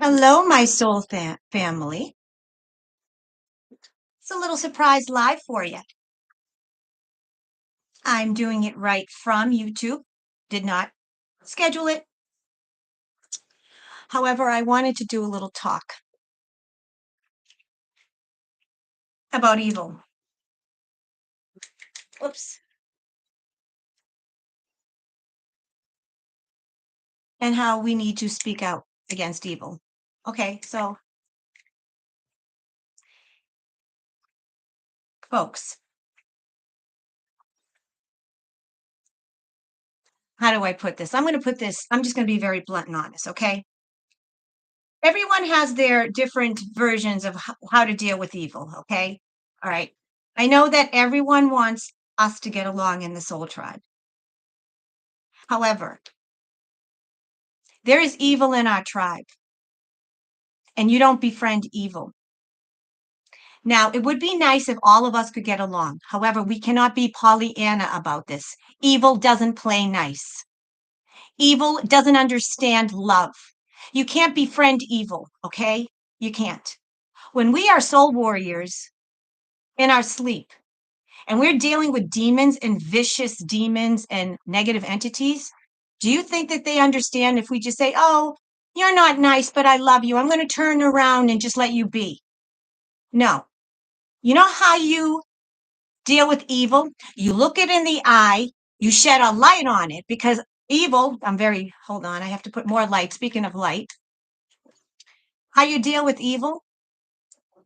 Hello, my soul family. It's a little surprise live for you. I'm doing it right from YouTube. Did not schedule it. However, I wanted to do a little talk about evil. Whoops. And how we need to speak out against evil. Okay, so folks, how do I put this? I'm just going to be very blunt and honest, okay? Everyone has their different versions of how to deal with evil, okay? All right. I know that everyone wants us to get along in the soul tribe. However, there is evil in our tribe, and you don't befriend evil. Now, it would be nice if all of us could get along. However, we cannot be Pollyanna about this. Evil doesn't play nice. Evil doesn't understand love. You can't befriend evil, okay? You can't. When we are soul warriors in our sleep, and we're dealing with demons and vicious demons and negative entities, do you think that they understand if we just say, oh, you're not nice, but I love you. I'm going to turn around and just let you be? No. You know how you deal with evil? You look it in the eye, you shed a light on it because evil, hold on, I have to put more light. Speaking of light, how you deal with evil?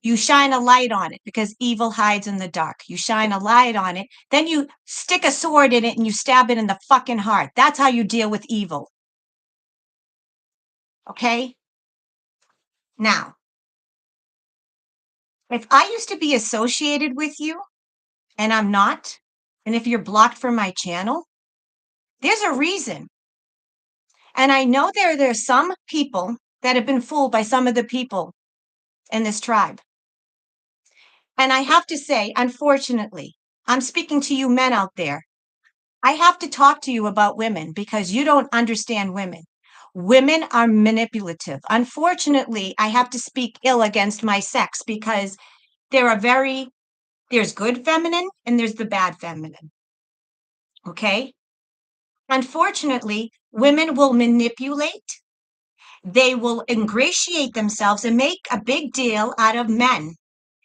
You shine a light on it because evil hides in the dark. You shine a light on it. Then you stick a sword in it and you stab it in the fucking heart. That's how you deal with evil. Okay? Now, if I used to be associated with you and I'm not, and if you're blocked from my channel, there's a reason. And I know there's some people that have been fooled by some of the people in this tribe. And I have to say, unfortunately, I'm speaking to you men out there. I have to talk to you about women because you don't understand women. Women are manipulative. Unfortunately, I have to speak ill against my sex because there's good feminine and there's the bad feminine. Okay? Unfortunately, women will manipulate. They will ingratiate themselves and make a big deal out of men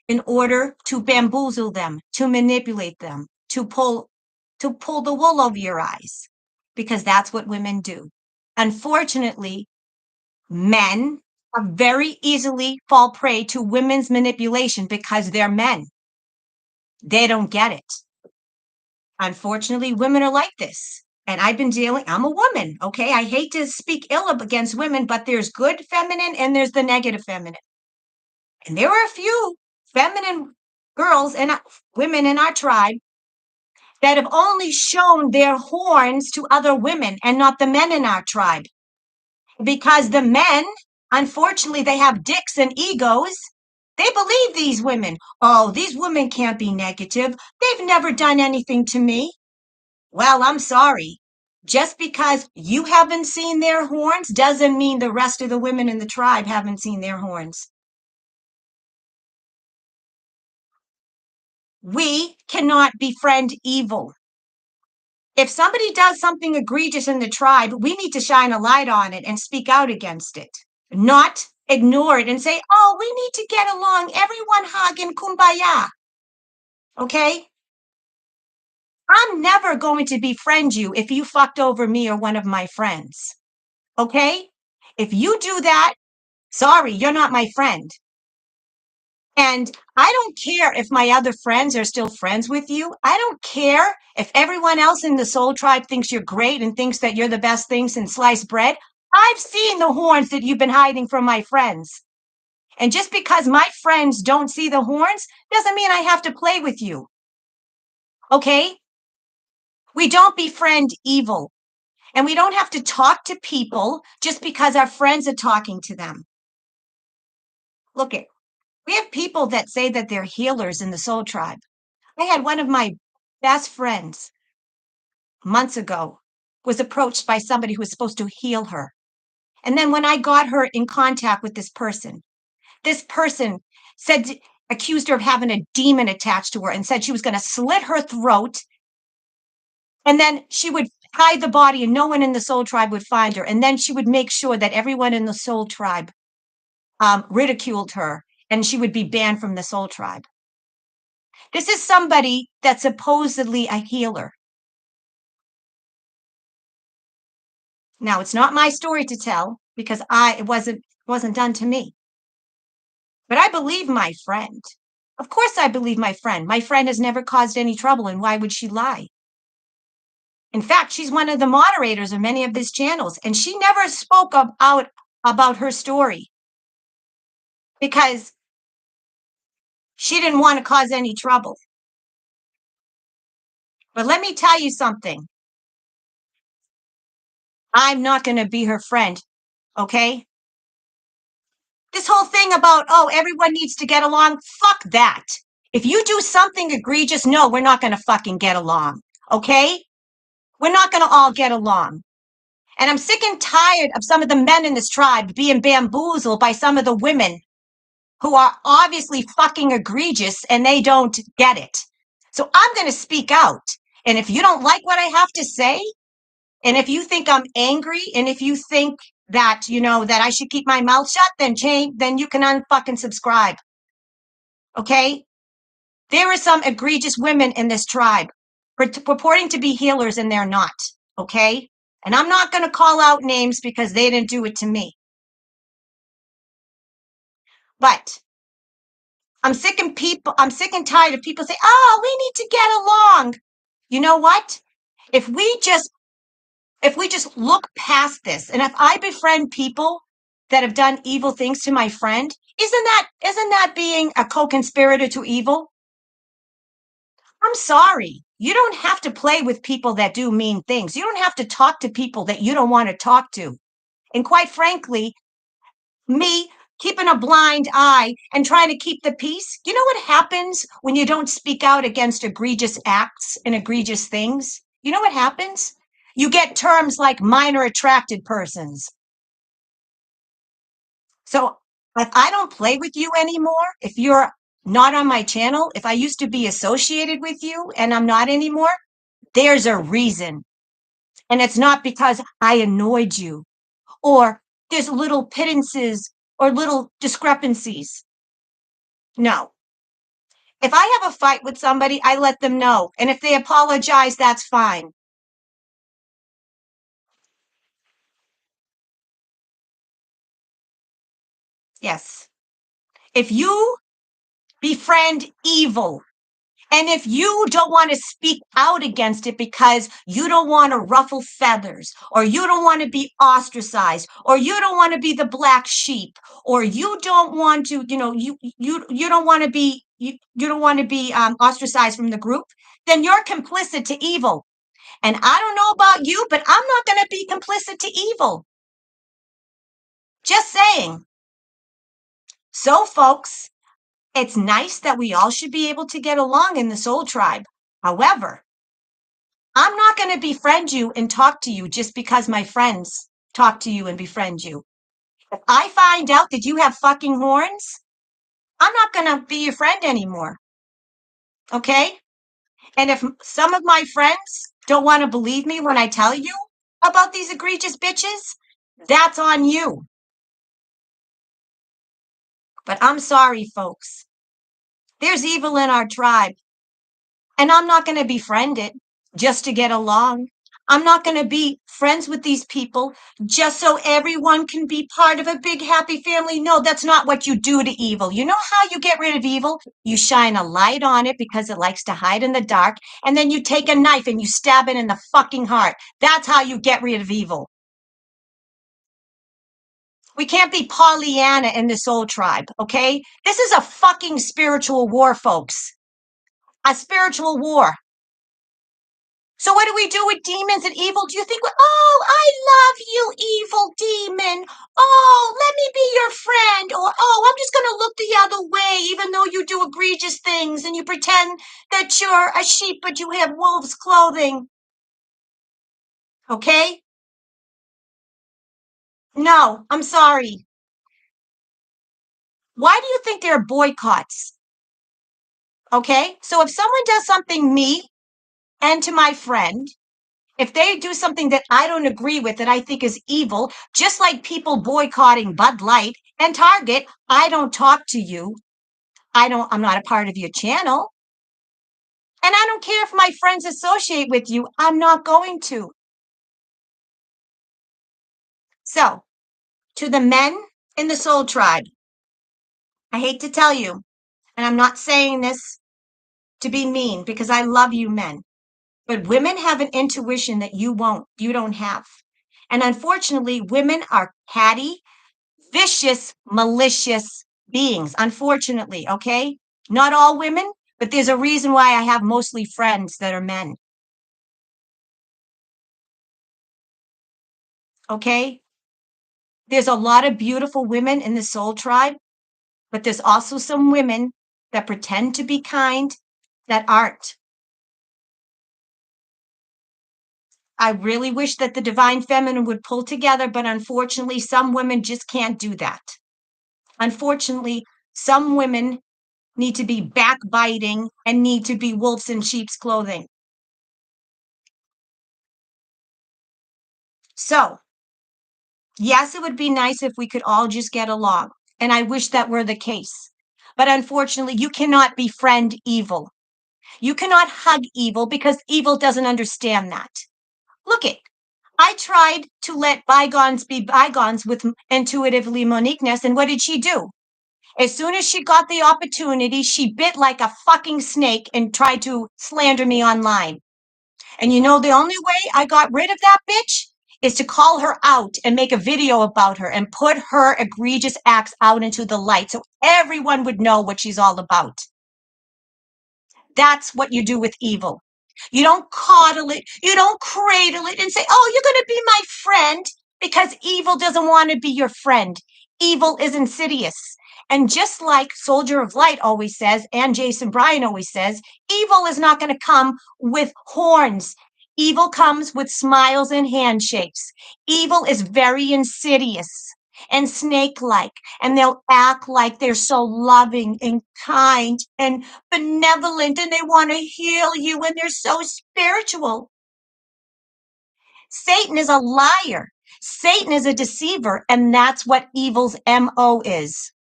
in order to bamboozle them, to manipulate them, to pull the wool over your eyes, because that's what women do. Unfortunately, men very easily fall prey to women's manipulation because they're men. They don't get it. Unfortunately, women are like this. And I'm a woman, okay? I hate to speak ill against women, but there's good feminine and there's the negative feminine. And there are a few feminine girls and women in our tribe that have only shown their horns to other women and not the men in our tribe. Because the men, unfortunately, they have dicks and egos. They believe these women. Oh, these women can't be negative. They've never done anything to me. Well, I'm sorry. Just because you haven't seen their horns doesn't mean the rest of the women in the tribe haven't seen their horns. We cannot befriend evil. If somebody does something egregious in the tribe, we need to shine a light on it and speak out against it, not ignore it and say, oh, we need to get along. Everyone hug and kumbaya. Okay? I'm never going to befriend you if you fucked over me or one of my friends. Okay? If you do that, sorry, you're not my friend. And I don't care if my other friends are still friends with you. I don't care if everyone else in the soul tribe thinks you're great and thinks that you're the best thing since sliced bread. I've seen the horns that you've been hiding from my friends. And just because my friends don't see the horns doesn't mean I have to play with you. Okay? We don't befriend evil. And we don't have to talk to people just because our friends are talking to them. Look it. We have people that say that they're healers in the soul tribe. I had one of my best friends months ago was approached by somebody who was supposed to heal her. And then when I got her in contact with this person said, accused her of having a demon attached to her and said she was going to slit her throat. And then she would hide the body and no one in the soul tribe would find her. And then she would make sure that everyone in the soul tribe ridiculed her and she would be banned from the soul tribe. This is somebody that's supposedly a healer. Now, it's not my story to tell because it wasn't done to me. But I believe my friend. Of course I believe my friend. My friend has never caused any trouble, and why would she lie? In fact, she's one of the moderators of many of these channels, and she never spoke out about her story because she didn't want to cause any trouble. But let me tell you something. I'm not going to be her friend, okay? This whole thing about, oh, everyone needs to get along, fuck that. If you do something egregious, no, we're not going to fucking get along, okay? We're not going to all get along. And I'm sick and tired of some of the men in this tribe being bamboozled by some of the women who are obviously fucking egregious and they don't get it. So I'm going to speak out. And if you don't like what I have to say, and if you think I'm angry, and if you think that, that I should keep my mouth shut, then you can unfucking subscribe. Okay? There are some egregious women in this tribe purporting to be healers and they're not. Okay? And I'm not going to call out names because they didn't do it to me. But I'm sick and tired of people saying, oh, we need to get along. You know what? If we just look past this, and if I befriend people that have done evil things to my friend, isn't that being a co-conspirator to evil? I'm sorry. You don't have to play with people that do mean things. You don't have to talk to people that you don't want to talk to. And quite frankly, me keeping a blind eye and trying to keep the peace. You know what happens when you don't speak out against egregious acts and egregious things? You know what happens? You get terms like minor attracted persons. So if I don't play with you anymore, if you're not on my channel, if I used to be associated with you and I'm not anymore, there's a reason. And it's not because I annoyed you or there's little pittances or little discrepancies. No. If I have a fight with somebody, I let them know. And if they apologize, that's fine. Yes. If you befriend evil, and if you don't want to speak out against it because you don't want to ruffle feathers, or you don't want to be ostracized, or you don't want to be the black sheep, or you don't want to, you don't want to be you don't want to be ostracized from the group, then you're complicit to evil. And I don't know about you, but I'm not going to be complicit to evil. Just saying. So, folks, it's nice that we all should be able to get along in the soul tribe. However, I'm not going to befriend you and talk to you just because my friends talk to you and befriend you. If I find out that you have fucking horns, I'm not going to be your friend anymore. Okay? And if some of my friends don't want to believe me when I tell you about these egregious bitches, that's on you. But I'm sorry, folks. There's evil in our tribe. And I'm not going to befriend it just to get along. I'm not going to be friends with these people just so everyone can be part of a big happy family. No, that's not what you do to evil. You know how you get rid of evil? You shine a light on it because it likes to hide in the dark. And then you take a knife and you stab it in the fucking heart. That's how you get rid of evil. We can't be Pollyanna in this old tribe, okay? This is a fucking spiritual war, folks. A spiritual war. So what do we do with demons and evil? Do you think, oh, I love you, evil demon. Oh, let me be your friend. Or, oh, I'm just going to look the other way, even though you do egregious things and you pretend that you're a sheep, but you have wolf's clothing. Okay? No, I'm sorry. Why do you think there are boycotts? Okay. So if someone does something me and to my friend, if they do something that I don't agree with, that I think is evil, just like people boycotting Bud Light and Target, I don't talk to you. I'm not a part of your channel. And I don't care if my friends associate with you. I'm not going to. So, to the men in the Soul Tribe, I hate to tell you, and I'm not saying this to be mean because I love you men, but women have an intuition that you don't have. And unfortunately, women are catty, vicious, malicious beings, unfortunately, okay? Not all women, but there's a reason why I have mostly friends that are men, okay? There's a lot of beautiful women in the Soul Tribe, but there's also some women that pretend to be kind that aren't. I really wish that the divine feminine would pull together, but unfortunately, some women just can't do that. Unfortunately, some women need to be backbiting and need to be wolves in sheep's clothing. So, yes, it would be nice if we could all just get along. And I wish that were the case. But unfortunately, you cannot befriend evil. You cannot hug evil because evil doesn't understand that. Look it. I tried to let bygones be bygones with intuitively Moniqueness, and what did she do? As soon as she got the opportunity, she bit like a fucking snake and tried to slander me online. And you know, the only way I got rid of that bitch is to call her out and make a video about her and put her egregious acts out into the light so everyone would know what she's all about. That's what you do with evil. You don't coddle it, you don't cradle it and say, oh, you're going to be my friend, because evil doesn't want to be your friend. Evil is insidious. And just like Soldier of Light always says, and Jason Bryan always says, evil is not going to come with horns. Evil comes with smiles and handshakes. Evil is very insidious and snake-like, and they'll act like they're so loving and kind and benevolent, and they want to heal you, and they're so spiritual. Satan is a liar. Satan is a deceiver, and that's what evil's MO is.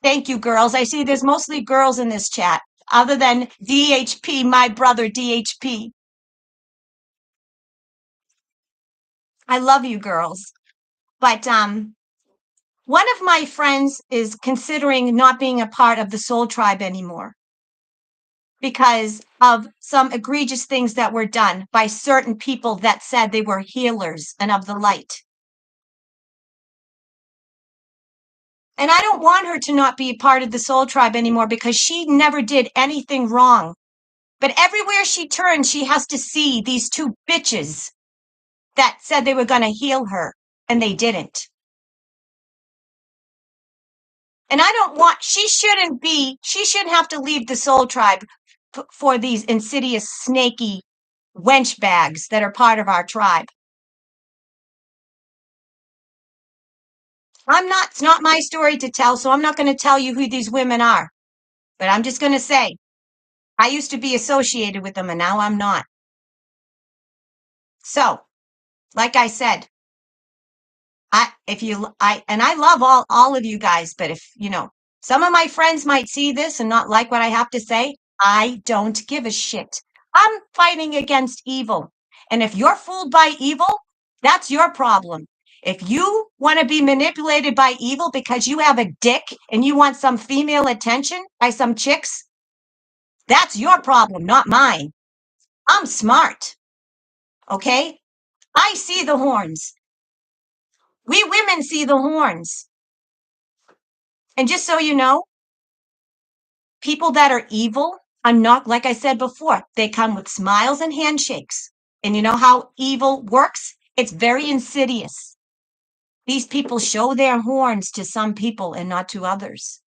Thank you, girls. I see there's mostly girls in this chat, other than DHP, my brother DHP. I love you, girls. But one of my friends is considering not being a part of the Soul Tribe anymore because of some egregious things that were done by certain people that said they were healers and of the light. And I don't want her to not be a part of the Soul Tribe anymore because she never did anything wrong. But everywhere she turns, she has to see these two bitches that said they were going to heal her, and they didn't. And I don't want, she shouldn't have to leave the Soul Tribe for these insidious, snaky wench bags that are part of our tribe. It's not my story to tell, so I'm not going to tell you who these women are. But I'm just going to say, I used to be associated with them and now I'm not. So, like I said, I love all of you guys, but if, some of my friends might see this and not like what I have to say, I don't give a shit. I'm fighting against evil. And if you're fooled by evil, that's your problem. If you want to be manipulated by evil because you have a dick and you want some female attention by some chicks, that's your problem, not mine. I'm smart. Okay? I see the horns. We women see the horns. And just so you know, people that are evil are not, like I said before, they come with smiles and handshakes. And you know how evil works? It's very insidious. These people show their horns to some people and not to others.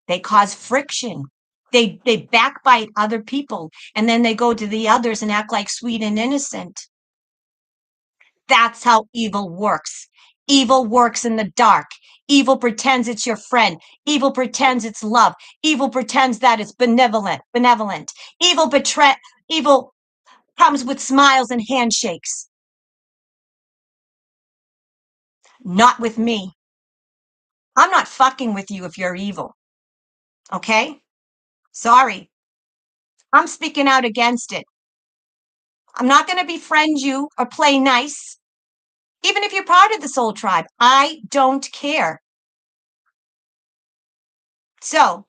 They cause friction. They backbite other people, and then they go to the others and act like sweet and innocent. That's how evil works. Evil works in the dark. Evil pretends it's your friend. Evil pretends it's love. Evil pretends that it's benevolent. Evil comes with smiles and handshakes. Not with me. I'm not fucking with you if you're evil. Okay? Sorry. I'm speaking out against it. I'm not going to befriend you or play nice. Even if you're part of the soul tribe, I don't care. So,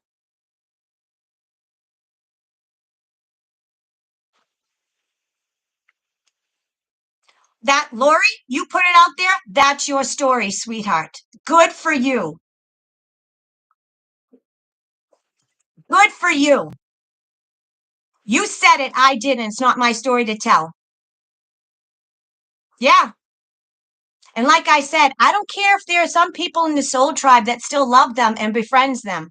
that, Lori, you put it out there. That's your story, sweetheart. Good for you. Good for you. You said it. I didn't. It's not my story to tell. Yeah. And like I said, I don't care if there are some people in the soul tribe that still love them and befriends them.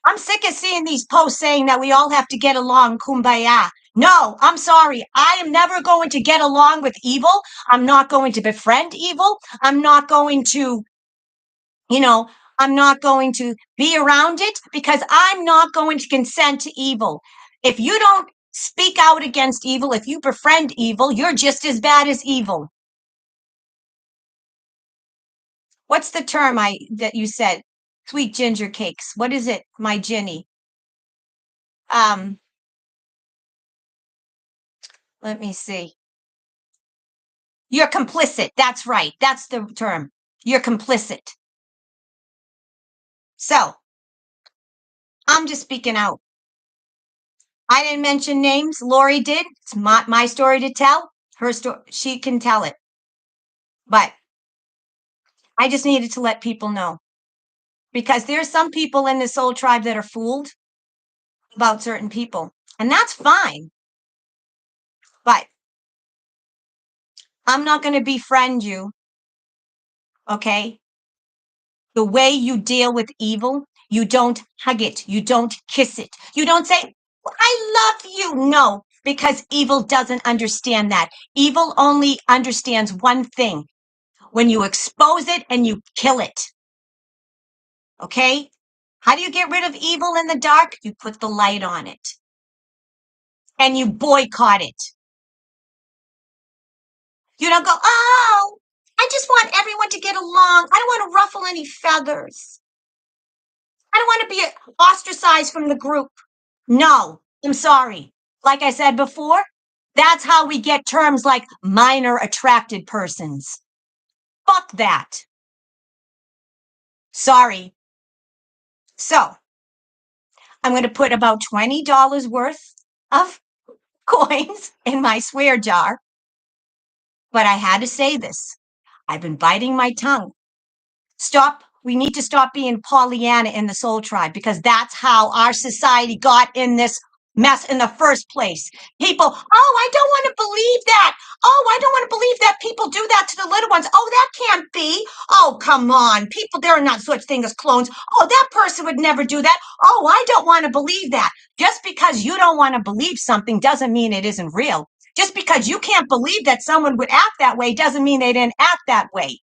I'm sick of seeing these posts saying that we all have to get along, kumbaya. No, I'm sorry. I am never going to get along with evil. I'm not going to befriend evil. I'm not going to, you know, I'm not going to be around it because I'm not going to consent to evil. If you don't speak out against evil, if you befriend evil, you're just as bad as evil. What's the term that you said? Sweet ginger cakes. What is it, my Ginny? Um, Let me see. You're complicit. That's right. That's the term. You're complicit. So I'm just speaking out. I didn't mention names. Lori did. It's my story to tell. Her story. She can tell it. But I just needed to let people know because there's some people in this soul tribe that are fooled about certain people, and that's fine. But I'm not going to befriend you. Okay. The way you deal with evil, you don't hug it, you don't kiss it, you don't say, I love you. No, because evil doesn't understand that. Evil only understands one thing when you expose it and you kill it. Okay? How do you get rid of evil in the dark? You put the light on it and you boycott it. You don't go, oh, I just want everyone to get along. I don't want to ruffle any feathers. I don't want to be ostracized from the group. No, I'm sorry. Like I said before, that's how we get terms like minor attracted persons. Fuck that. Sorry. So I'm going to put about $20 worth of coins in my swear jar. But I had to say this. I've been biting my tongue. Stop. We need to stop being Pollyanna in the soul tribe because that's how our society got in this mess in the first place. People, oh, I don't want to believe that. Oh, I don't want to believe that people do that to the little ones. Oh, that can't be. Oh, come on. People, there are not such thing as clones. Oh, that person would never do that. Oh, I don't want to believe that. Just because you don't want to believe something doesn't mean it isn't real. Just because you can't believe that someone would act that way doesn't mean they didn't act that way.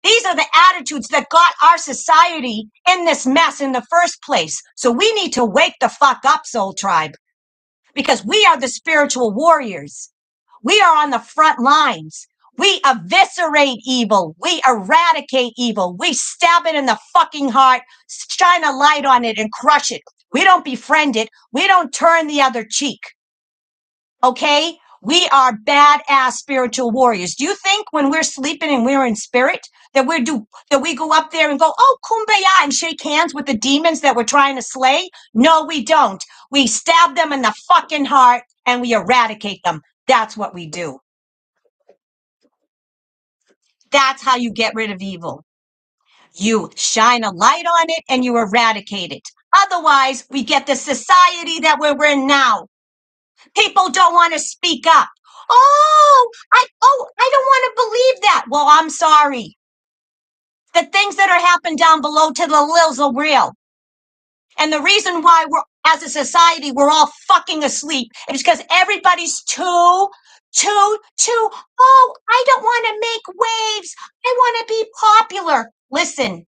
These are the attitudes that got our society in this mess in the first place. So we need to wake the fuck up, Soul Tribe, because we are the spiritual warriors. We are on the front lines. We eviscerate evil. We eradicate evil. We stab it in the fucking heart, shine a light on it, and crush it. We don't befriend it. We don't turn the other cheek. Okay? We are badass spiritual warriors. Do you think when we're sleeping and we're in spirit that we go up there and go, oh, kumbaya, and shake hands with the demons that we're trying to slay? No, we don't. We stab them in the fucking heart and we eradicate them. That's what we do. That's how you get rid of evil. You shine a light on it and you eradicate it. Otherwise, we get the society that we're in now. People don't want to speak up. I don't want to believe that. Well, I'm sorry. The things that are happening down below to the lils are real. And the reason why as a society, we're all fucking asleep is because everybody's too oh, I don't want to make waves. I want to be popular. Listen,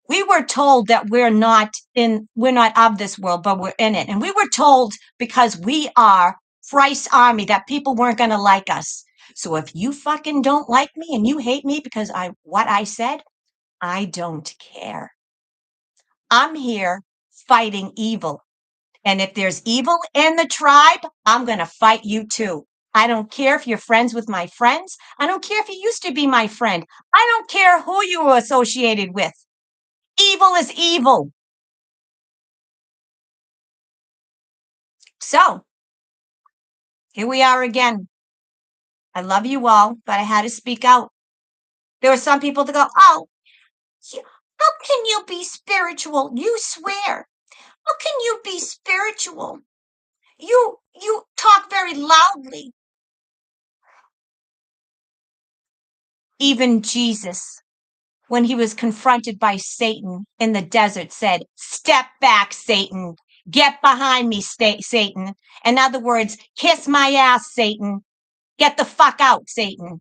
we were told that we're not of this world, but we're in it. And we were told because we are Christ's army that people weren't going to like us. So if you fucking don't like me and you hate me because what I said, I don't care. I'm here fighting evil. And if there's evil in the tribe, I'm going to fight you too. I don't care if you're friends with my friends. I don't care if you used to be my friend. I don't care who you were associated with. Evil is evil. So here we are again. I love you all, but I had to speak out. There were some people that go, oh, how can you be spiritual? You swear. How can you be spiritual? You talk very loudly. Even Jesus, when he was confronted by Satan in the desert, said, step back, Satan. Get behind me, Satan. In other words, kiss my ass, Satan. Get the fuck out, Satan.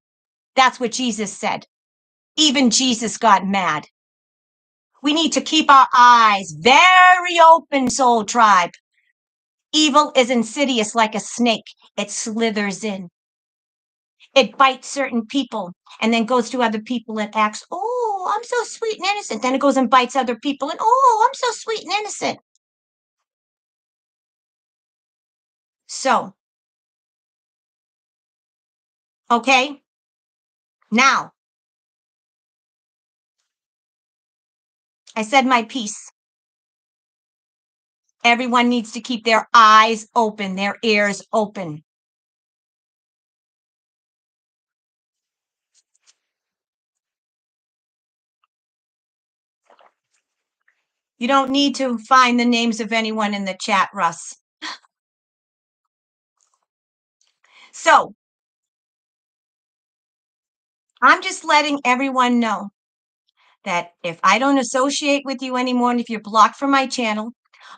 That's what Jesus said. Even Jesus got mad. We need to keep our eyes very open, Soul Tribe. Evil is insidious like a snake. It slithers in. It bites certain people and then goes to other people and acts, oh, I'm so sweet and innocent. Then it goes and bites other people and, oh, I'm so sweet and innocent. So, okay, now I said my piece. Everyone needs to keep their eyes open, their ears open. You don't need to find the names of anyone in the chat, Russ. So, I'm just letting everyone know that if I don't associate with you anymore, and if you're blocked from my channel,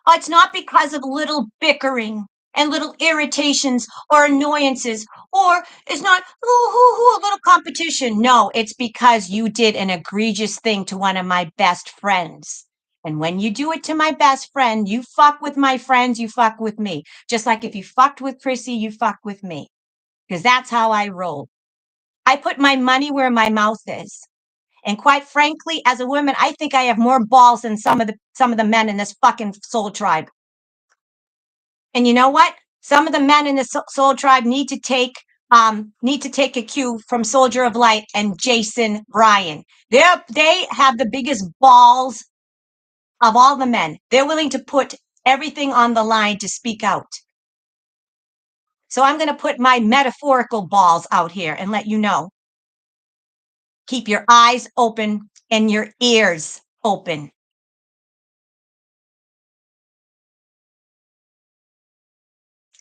it's not because of little bickering and little irritations or annoyances, or it's not a little competition. No, it's because you did an egregious thing to one of my best friends. And when you do it to my best friend, you fuck with my friends, you fuck with me. Just like if you fucked with Chrissy, you fuck with me. Because that's how I roll. I put my money where my mouth is. And quite frankly, as a woman, I think I have more balls than some of the men in this fucking soul tribe. And you know what? Some of the men in the soul tribe need to take a cue from Soldier of Light and Jason Bryan. They have the biggest balls of all the men. They're willing to put everything on the line to speak out. So I'm going to put my metaphorical balls out here and let you know. Keep your eyes open and your ears open.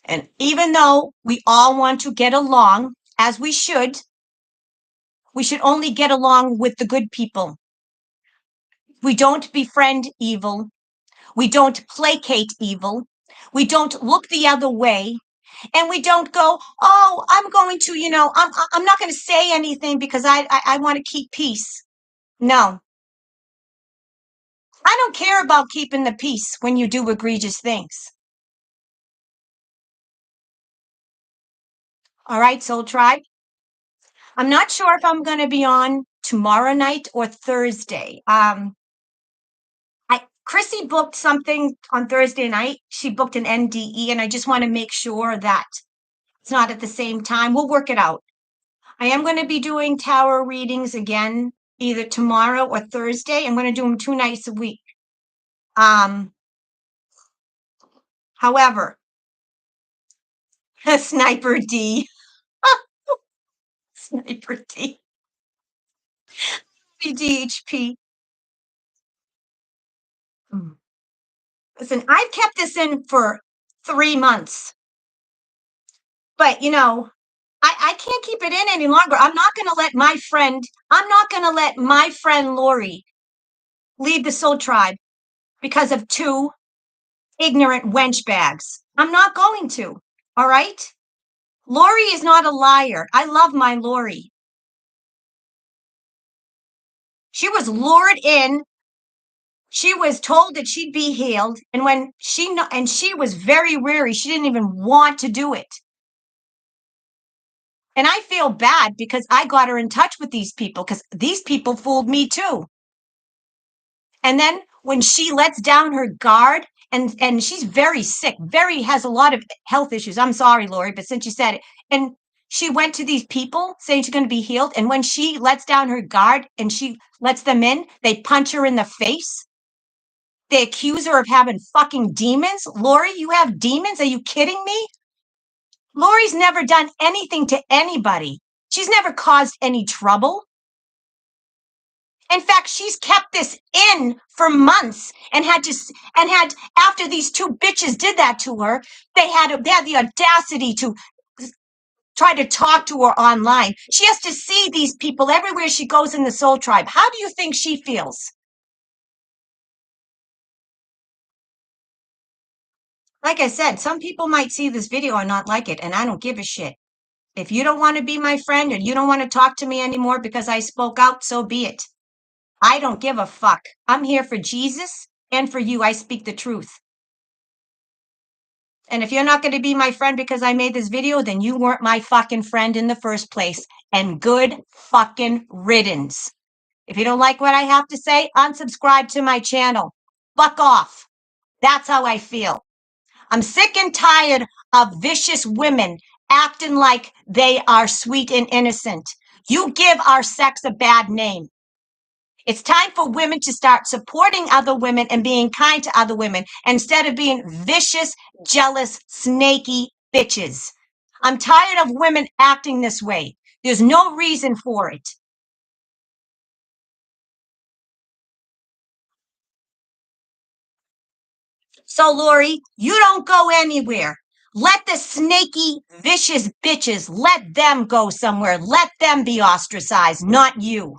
And even though we all want to get along, as we should only get along with the good people. We don't befriend evil. We don't placate evil. We don't look the other way. And we don't go, oh, I'm going to, I'm not going to say anything because I want to keep peace. No. I don't care about keeping the peace when you do egregious things. All right, Soul Tribe. I'm not sure if I'm going to be on tomorrow night or Thursday. Chrissy booked something on Thursday night. She booked an NDE, and I just want to make sure that it's not at the same time. We'll work it out. I am going to be doing tarot readings again, either tomorrow or Thursday. I'm going to do them 2 nights a week. However, Sniper D. Sniper D. DHP. Listen, I've kept this in for 3 months. But, I can't keep it in any longer. I'm not going to let my friend Lori leave the soul tribe because of 2 ignorant wench bags. I'm not going to. All right? Lori is not a liar. I love my Lori. She was lured in. She was told that she'd be healed, and when she was very weary, she didn't even want to do it. And I feel bad because I got her in touch with these people because these people fooled me too. And then when she lets down her guard, and she's very sick, very has a lot of health issues. I'm sorry, Lori, but since you said it, and she went to these people saying she's going to be healed, and when she lets down her guard and she lets them in, they punch her in the face. They accuse her of having fucking demons. Lori, you have demons? Are you kidding me? Lori's never done anything to anybody. She's never caused any trouble. In fact, she's kept this in for months and had after these two bitches did that to her, they had the audacity to try to talk to her online. She has to see these people everywhere she goes in the Soul Tribe. How do you think she feels? Like I said, some people might see this video and not like it, and I don't give a shit. If you don't want to be my friend and you don't want to talk to me anymore because I spoke out, so be it. I don't give a fuck. I'm here for Jesus and for you. I speak the truth. And if you're not going to be my friend because I made this video, then you weren't my fucking friend in the first place. And good fucking riddance. If you don't like what I have to say, unsubscribe to my channel. Fuck off. That's how I feel. I'm sick and tired of vicious women acting like they are sweet and innocent. You give our sex a bad name. It's time for women to start supporting other women and being kind to other women instead of being vicious, jealous, snaky bitches. I'm tired of women acting this way. There's no reason for it. So, Lori, you don't go anywhere. Let the snaky, vicious bitches, let them go somewhere. Let them be ostracized, not you.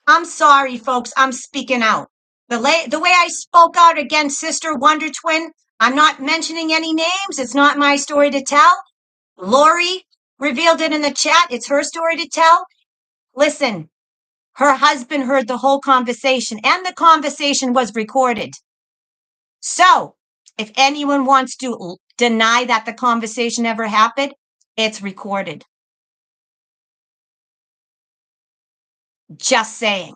I'm sorry, folks. I'm speaking out. The way I spoke out against Sister Wonder Twin, I'm not mentioning any names. It's not my story to tell. Lori revealed it in the chat. It's her story to tell. Listen, her husband heard the whole conversation, and the conversation was recorded. So, if anyone wants to deny that the conversation ever happened, it's recorded. Just saying.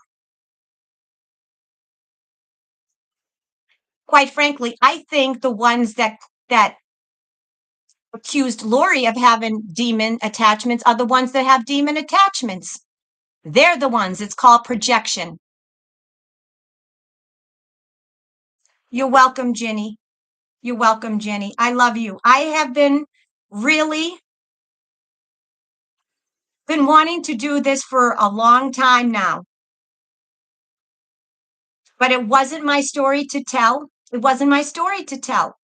Quite frankly, I think the ones that accused Lori of having demon attachments are the ones that have demon attachments. They're the ones. It's called projection. You're welcome, Jenny. You're welcome, Jenny. I love you. I have been really been wanting to do this for a long time now. But it wasn't my story to tell. It wasn't my story to tell.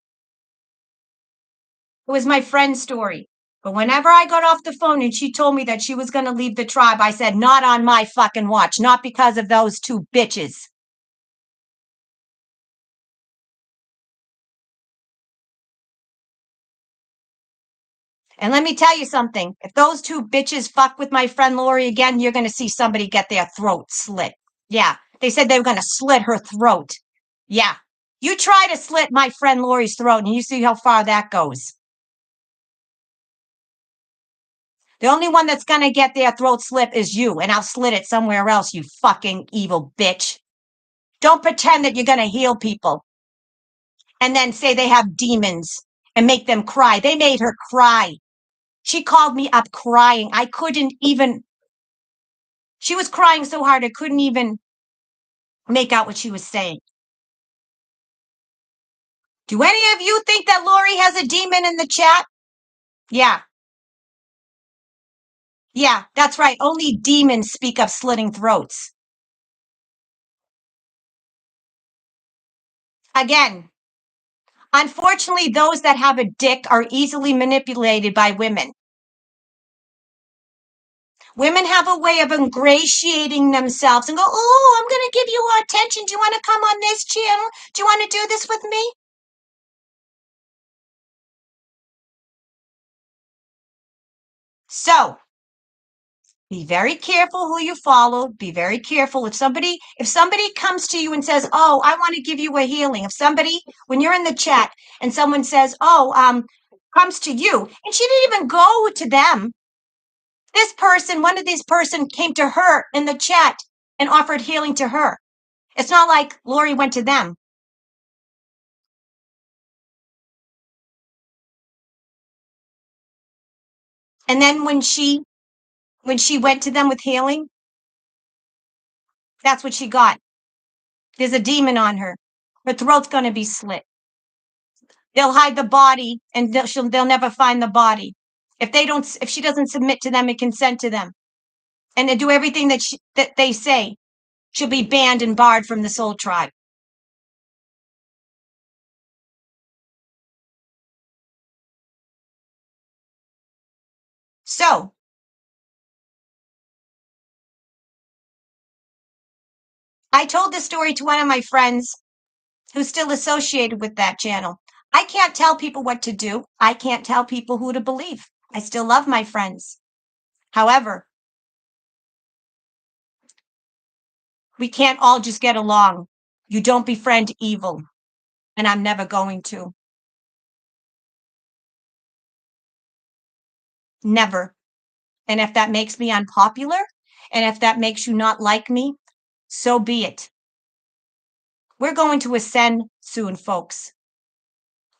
It was my friend's story. But whenever I got off the phone and she told me that she was going to leave the tribe, I said, not on my fucking watch, not because of those two bitches. And let me tell you something. If those two bitches fuck with my friend Lori again, you're going to see somebody get their throat slit. Yeah. They said they were going to slit her throat. Yeah. You try to slit my friend Lori's throat and you see how far that goes. The only one that's going to get their throat slit is you, and I'll slit it somewhere else, you fucking evil bitch. Don't pretend that you're going to heal people and then say they have demons and make them cry. They made her cry. She called me up crying. I couldn't even, she was crying so hard I couldn't even make out what she was saying. Do any of you think that Lori has a demon in the chat? Yeah. Yeah, that's right. Only demons speak of slitting throats. Again, unfortunately, those that have a dick are easily manipulated by women. Women have a way of ingratiating themselves and go, oh, I'm going to give you attention. Do you want to come on this channel? Do you want to do this with me? So be very careful who you follow. Be very careful. If somebody comes to you and says, "Oh, I want to give you a healing," when you're in the chat and someone says, "Oh, comes to you," and she didn't even go to them. One of these person came to her in the chat and offered healing to her. It's not like Lori went to them. And then when she went to them with healing, that's what she got. There's a demon on her. Her throat's going to be slit. They'll hide the body, and they'll never find the body. If she doesn't submit to them and consent to them, and they do everything that they say, she'll be banned and barred from the soul tribe. So I told this story to one of my friends who's still associated with that channel. I can't tell people what to do. I can't tell people who to believe. I still love my friends. However, we can't all just get along. You don't befriend evil, and I'm never going to. Never. And if that makes me unpopular, and if that makes you not like me, so be it. We're going to ascend soon, folks.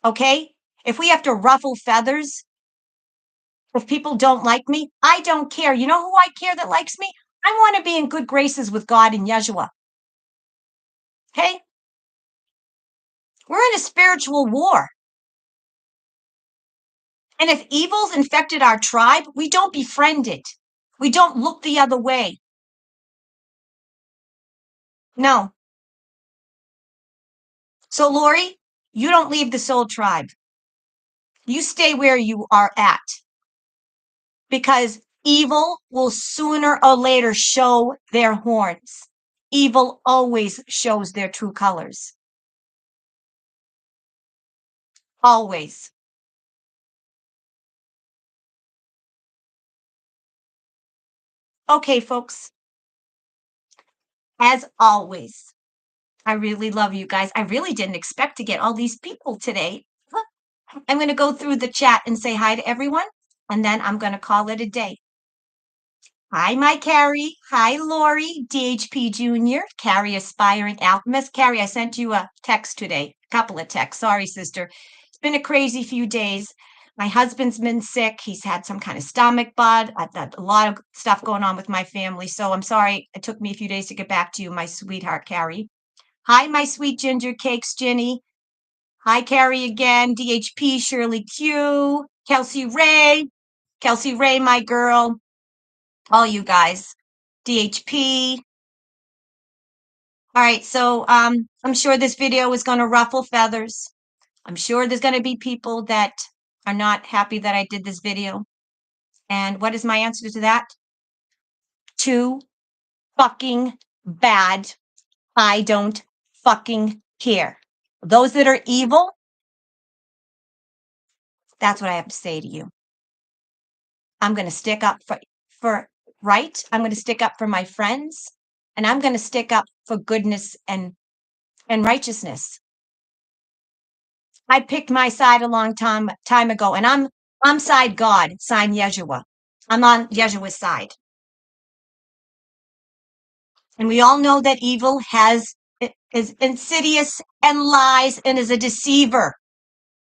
Okay? If we have to ruffle feathers, if people don't like me, I don't care. You know who I care that likes me? I want to be in good graces with God and Yeshua. Okay? We're in a spiritual war. And if evil's infected our tribe, we don't befriend it. We don't look the other way. No. So, Lori, you don't leave the soul tribe. You stay where you are at. Because evil will sooner or later show their horns. Evil always shows their true colors. Always. Okay, folks. As always, I really love you guys. I really didn't expect to get all these people today. I'm going to go through the chat and say hi to everyone, and then I'm going to call it a day. Hi, my Carrie. Hi, Lori, DHP Jr., Carrie Aspiring Alchemist. Carrie, I sent you a text today, a couple of texts. Sorry, sister. It's been a crazy few days. My husband's been sick. He's had some kind of stomach bug. I've got a lot of stuff going on with my family. So I'm sorry it took me a few days to get back to you, my sweetheart, Carrie. Hi, my sweet ginger cakes, Ginny. Hi, Carrie again. DHP, Shirley Q, Kelsey Ray. Kelsey Ray, my girl. All you guys. DHP. All right, so I'm sure this video is going to ruffle feathers. I'm sure there's going to be people that are not happy that I did this video. And what is my answer to that? Too fucking bad. I don't fucking care. Those that are evil, that's what I have to say to you. I'm going to stick up for right. I'm going to stick up for my friends, and I'm going to stick up for goodness and righteousness. I picked my side a long time ago, and I'm side God, side Yeshua. I'm on Yeshua's side. And we all know that evil is insidious and lies and is a deceiver.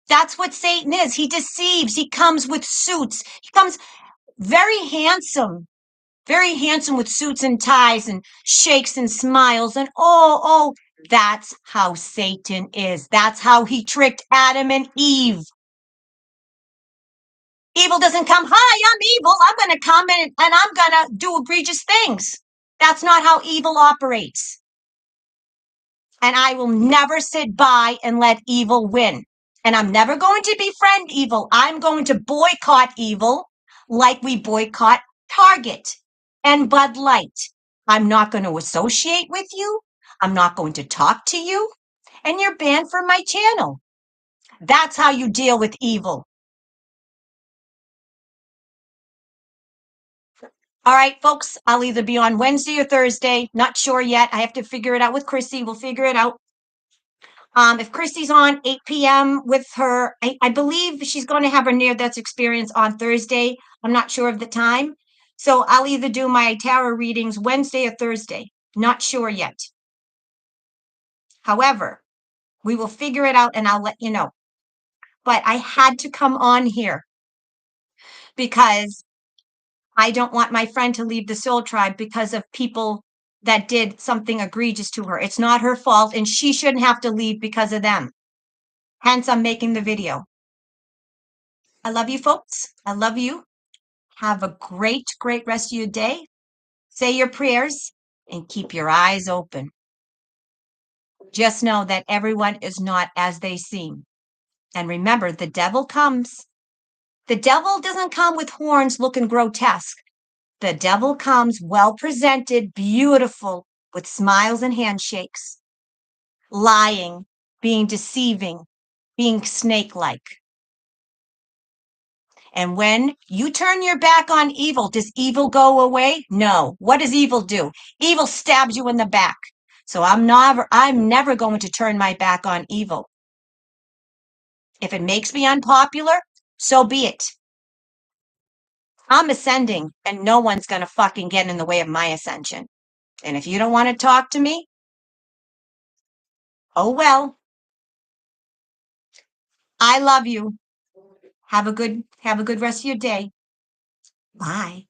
That's what Satan is. He deceives. He comes with suits. He comes very handsome with suits and ties and shakes and smiles. And oh, that's how Satan is. That's how he tricked Adam and Eve. Evil doesn't come, hi, I'm evil. I'm going to come in and I'm going to do egregious things. That's not how evil operates. And I will never sit by and let evil win. And I'm never going to befriend evil. I'm going to boycott evil like we boycott Target and Bud Light. I'm not going to associate with you. I'm not going to talk to you. And you're banned from my channel. That's how you deal with evil. All right, folks, I'll either be on Wednesday or Thursday. Not sure yet. I have to figure it out with Chrissy. We'll figure it out. If Christy's on 8 p.m. with her, I believe she's going to have her near-death experience on Thursday. I'm not sure of the time. So I'll either do my tarot readings Wednesday or Thursday. Not sure yet. However, we will figure it out and I'll let you know. But I had to come on here because I don't want my friend to leave the soul tribe because of people that did something egregious to her. It's not her fault and she shouldn't have to leave because of them. Hence, I'm making the video. I love you, folks. I love you. Have a great, great rest of your day. Say your prayers and keep your eyes open. Just know that everyone is not as they seem. And remember, the devil comes. The devil doesn't come with horns looking grotesque. The devil comes well presented, beautiful, with smiles and handshakes, lying, being deceiving, being snake-like. And when you turn your back on evil, does evil go away? No. What does evil do? Evil stabs you in the back. So I'm never going to turn my back on evil. If it makes me unpopular, so be it. I'm ascending and no one's going to fucking get in the way of my ascension. And if you don't want to talk to me, oh well. I love you. Have a good rest of your day. Bye.